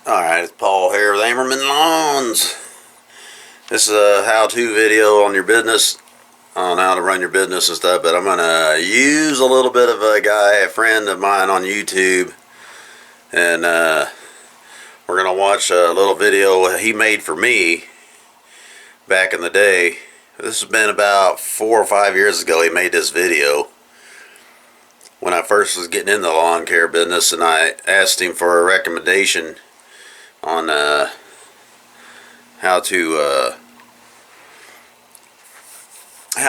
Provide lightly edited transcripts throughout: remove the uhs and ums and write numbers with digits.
Alright, it's Paul here with Ammerman Lawns. This is a how-to video on your business, on how to run your business and stuff, but I'm going to use a little bit of a friend of mine on YouTube, and we're going to watch a little video he made for me back in the day. This has been about 4 or 5 years ago he made this video, when I first was getting into the lawn care business, and I asked him for a recommendation on how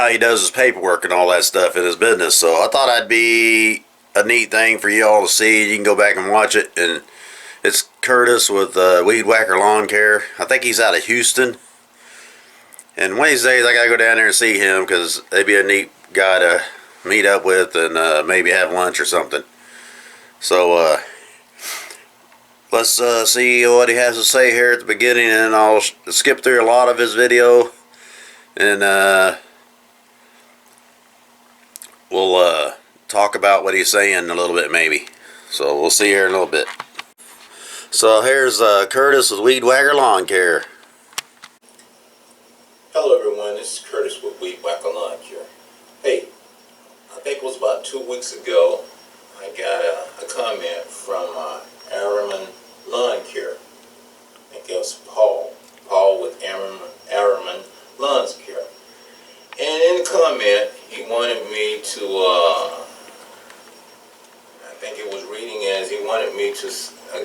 he does his paperwork and all that stuff in his business. So I thought that'd be a neat thing for you all to see. You can go back and watch it. And it's Curtis with Weed Whacker Lawn Care. I think he's out of Houston. And Wednesdays I gotta go down there and see him, because they'd be a neat guy to meet up with and maybe have lunch or something. So let's see what he has to say here at the beginning, and I'll skip through a lot of his video, and we'll talk about what he's saying a little bit maybe. So we'll see here in a little bit. So here's Curtis with Weed Whacker Lawn Care. Hello everyone, this is Curtis with Weed Whacker Lawn Care. Hey, I think it was about 2 weeks ago I got a comment from Ammerman Lawn Care. I think it was Paul with Ammerman Lawn Care. And in the comment, he wanted me to, I think it was reading as he wanted me to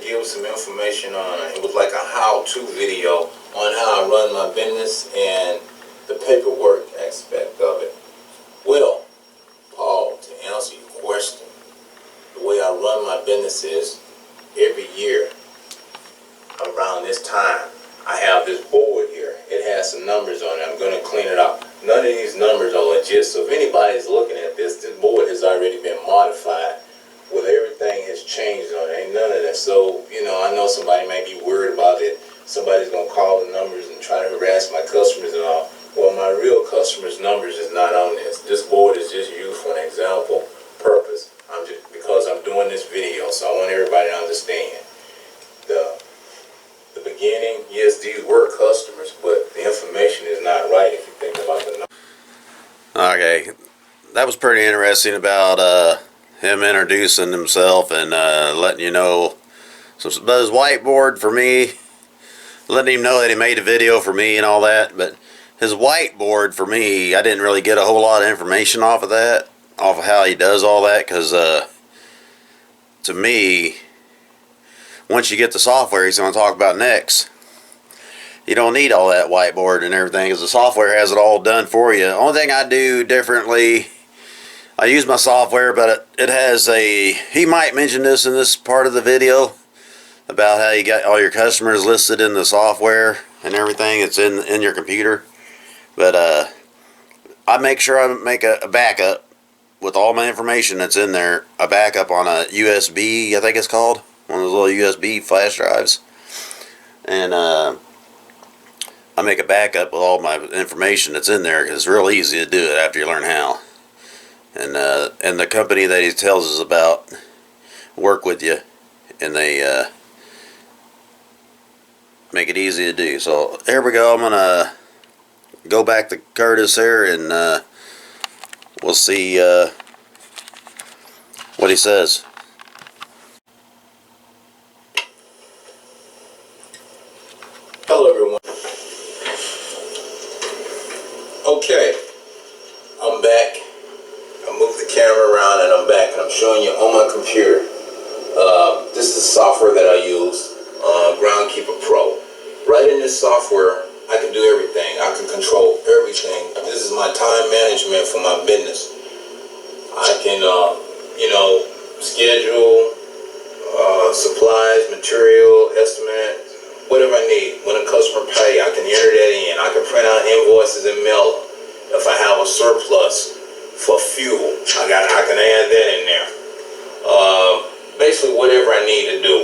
give some information on, it was like a how-to video on how I run my business and the paperwork aspect of it. Well, Paul, to answer your question, the way I run my business is every year around this time I have this board here. It has some numbers on it. I'm going to clean it up. None of these numbers are legit, so if anybody's looking at this board has already been modified, where everything has changed on it. Ain't none of that. So, you know, I know somebody may be worried about it. Somebody's going to call the numbers and try to harass my customers and all. Well, my real customers' numbers is not on this. This board is just used for an example purpose. Because I'm doing this video, so I want everybody to understand. The beginning, yes, these were customers, but the information is not right if you think about the numbers. Okay, that was pretty interesting about him introducing himself and letting you know. So about his whiteboard for me, letting him know that he made a video for me and all that. But his whiteboard for me, I didn't really get a whole lot of information off of that, off of how he does all that, because to me, once you get the software he's going to talk about next, you don't need all that whiteboard and everything, because the software has it all done for you. The only thing I do differently, I use my software, but it has he might mention this in this part of the video, about how you got all your customers listed in the software and everything. It's in your computer. But I make sure I make a backup with all my information that's in there, a backup on a USB, I think it's called, one of those little USB flash drives. And I make a backup with all my information that's in there, because it's real easy to do it after you learn how. And the company that he tells us about work with you, and they make it easy to do. So here we go. I'm gonna go back to Curtis here, and we'll see what he says. Hello everyone. Okay, I'm back. I moved the camera around and I'm back, and I'm showing you on my computer. This is software that I use, Groundkeeper Pro. Right in this software, I can do everything. I can control everything. This is my time management for my business. I can, you know, schedule supplies, material, estimate, whatever I need. When a customer pay, I can enter that in. I can print out invoices and mail them. If I have a surplus for fuel, I can add that in there. Basically, whatever I need to do.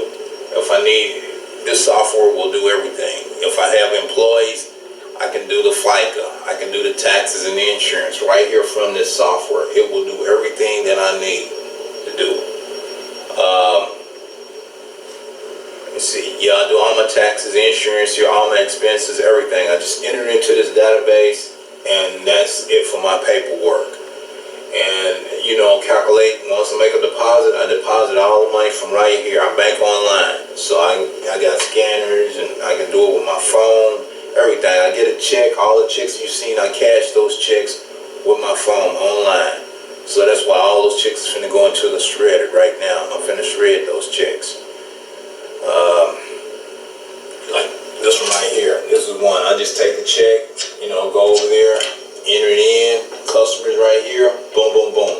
If I need, this software will do everything. If I have employees, I can do the FICA. I can do the taxes and the insurance right here from this software. It will do everything that I need to do. me see. Yeah, I do all my taxes, insurance here, all my expenses, everything. I just enter it into this database, and that's it for my paperwork. And, you know, calculate, once I make a deposit, I deposit all the money from right here. I bank online. So I got scanners, and I can do it with my phone, everything. I get a check, all the checks you've seen, I cash those checks with my phone online. So that's why all those checks are finna go into the shredder right now. I'm finna shred those checks. Like this one right here. This is one. I just take the check, you know, go over there, enter it in, customers right here, boom, boom, boom.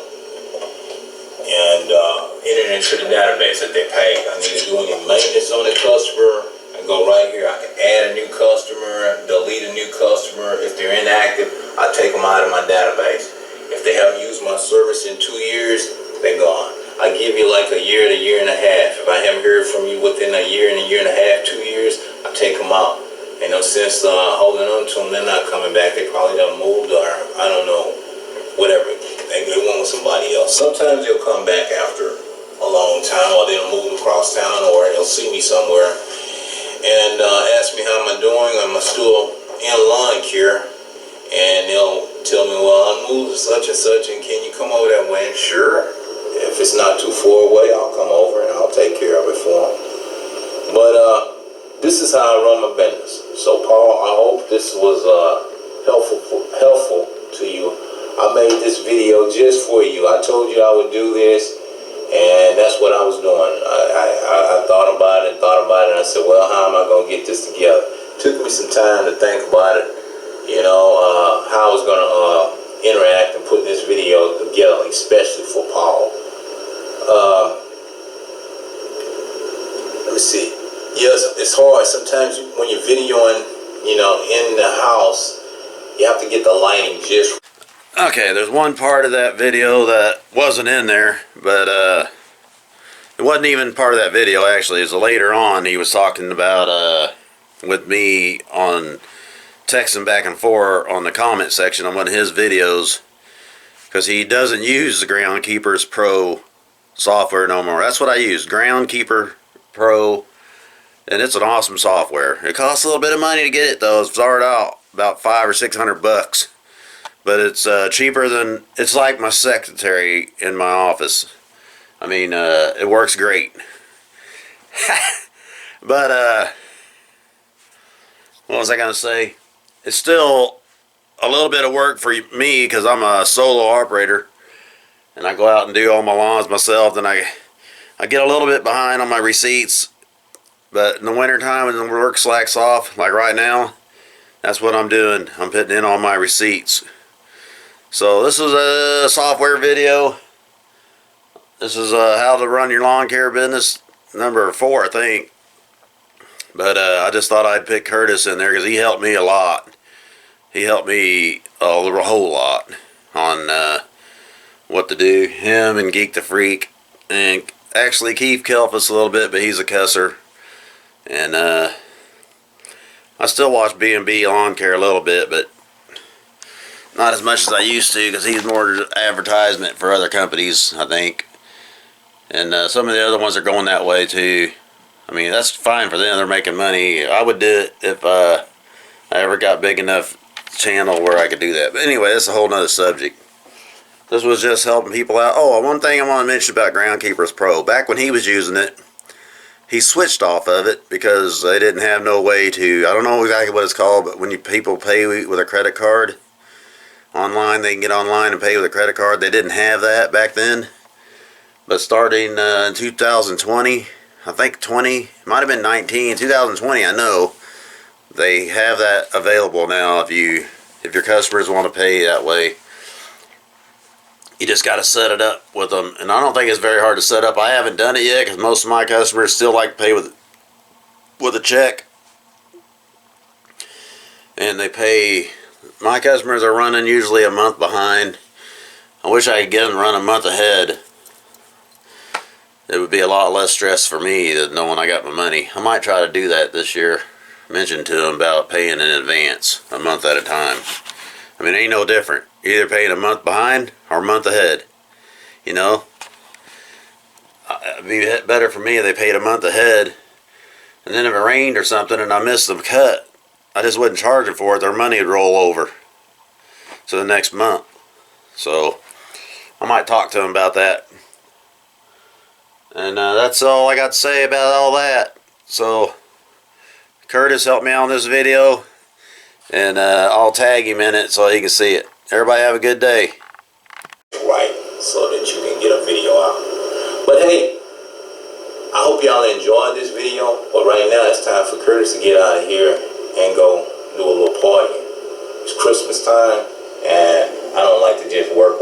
And enter it into the database that they pay. I need to do any maintenance on the customer. I go right here. I can add a new customer, delete a new customer. If they're inactive, I take them out of my database. If they haven't used my service in 2 years, they're gone. I give you like a year to year and a half. If I haven't heard from you within a year and a half, 2 years, I take them out. Ain't no sense holding on to them. They're not coming back. They probably done moved, or I don't know, whatever. They went with somebody else. Sometimes they'll come back after a long time, or they'll move across town, or they'll see me somewhere and ask me how am I doing. Am I still in lawn care? And they'll tell me, well, I'm moving such and such, and can you come over that way? And sure, if it's not too far away, I'll come over and I'll take care of it for them. But this is how I run my business. So, Paul, I hope this was helpful to you. I made this video just for you. I told you I would do this, and that's what I was doing. I thought about it, and I said, well, how am I going to get this together? It took me some time to think about it, you know, how I was going to interact and put this video together, especially for Paul. Let me see. Yes, it's hard. Sometimes when you're videoing, you know, in the house, you have to get the lighting just. Okay, there's one part of that video that wasn't in there, but it wasn't even part of that video actually. It's later on he was talking about with me on texting back and forth on the comment section on one of his videos, because he doesn't use the Groundkeepers Pro software no more. That's what I use, Groundkeeper Pro, and it's an awesome software. It costs a little bit of money to get it though. It's started out about $500 or $600, but it's cheaper than, it's like my secretary in my office. I mean, it works great. But what was I gonna say? It's still a little bit of work for me because I'm a solo operator and I go out and do all my lawns myself. Then I get a little bit behind on my receipts, but in the wintertime when the work slacks off, like right now, that's what I'm doing. I'm putting in all my receipts. So this is a software video. This is how to run your lawn care business, number 4, I think. But I just thought I'd pick Curtis in there because he helped me a lot. He helped me a whole lot on what to do. Him and Geek the Freak. And actually Keith helped us a little bit, but he's a cusser. And I still watch B&B Lawn Care a little bit, but not as much as I used to because he's more advertisement for other companies, I think. And some of the other ones are going that way too. I mean, that's fine for them. They're making money. I would do it if I ever got big enough channel where I could do that. But anyway, that's a whole nother subject. This was just helping people out. Oh, one thing I want to mention about Groundkeepers Pro. Back when he was using it, he switched off of it because they didn't have no way to, I don't know exactly what it's called, but when people pay with a credit card online, they can get online and pay with a credit card. They didn't have that back then. But starting in 2020, I think 20, might have been 19, 2020, I know, they have that available now if your customers want to pay that way. You just got to set it up with them, and I don't think it's very hard to set up. I haven't done it yet because most of my customers still like to pay with a check, and they pay. My customers are running usually a month behind. I wish I could get them to run a month ahead. It would be a lot less stress for me than knowing I got my money. I might try to do that this year. Mention to them about paying in advance, a month at a time. I mean, it ain't no different. You're either paying a month behind or a month ahead. You know? It'd be better for me if they paid a month ahead And then if it rained or something and I missed the cut, I just wouldn't charge them for it. Their money would roll over to the next month. So I might talk to them about that. And that's all I got to say about all that. So Curtis helped me out on this video, and I'll tag him in it so he can see it. Everybody have a good day. Right, so that you can get a video out. But hey, I hope y'all enjoyed this video. But right now it's time for Curtis to get out of here and go do a little party. It's Christmas time, and I don't like to just work.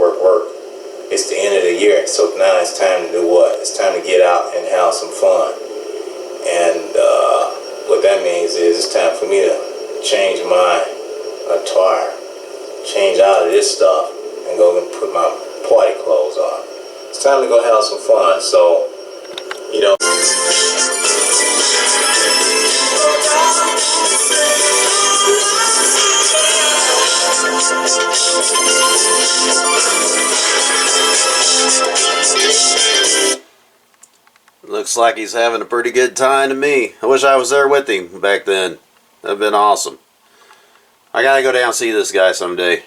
It's the end of the year, so now it's time to do what? It's time to get out and have some fun. And what that means is it's time for me to change my attire, change out of this stuff, and go and put my party clothes on. It's time to go have some fun. So, you know. Looks like he's having a pretty good time to me. I wish I was there with him back then. That'd been awesome. I gotta go down and see this guy someday.